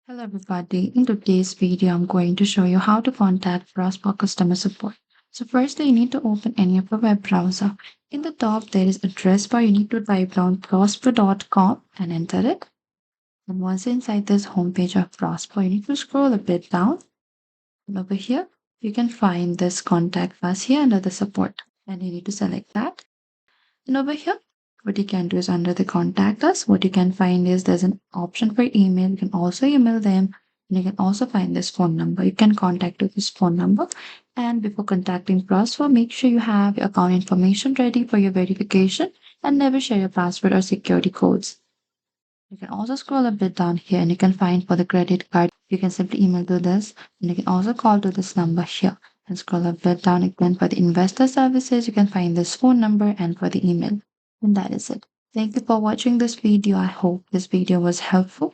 Hello everybody, in today's video I'm going to show you how to contact Prosper customer support. So firstly you need to open any of the web browser. In the top there is address bar. You need to type down prosper.com and enter it. And once inside this homepage of Prosper, you need to scroll a bit down. And over here you can find this contact us here under the support, and you need to select that. And over here, what you can do is under the contact us, what you can find is there's an option for email. You can also email them, and you can also find this phone number. You can contact with this phone number. And before contacting Prosper, make sure you have your account information ready for your verification and never share your password or security codes. You can also scroll a bit down here and you can find for the credit card. You can simply email to this, and you can also call to this number here and scroll a bit down again for the investor services. You can find this phone number and for the email. And that is it. Thank you for watching this video. I hope this video was helpful.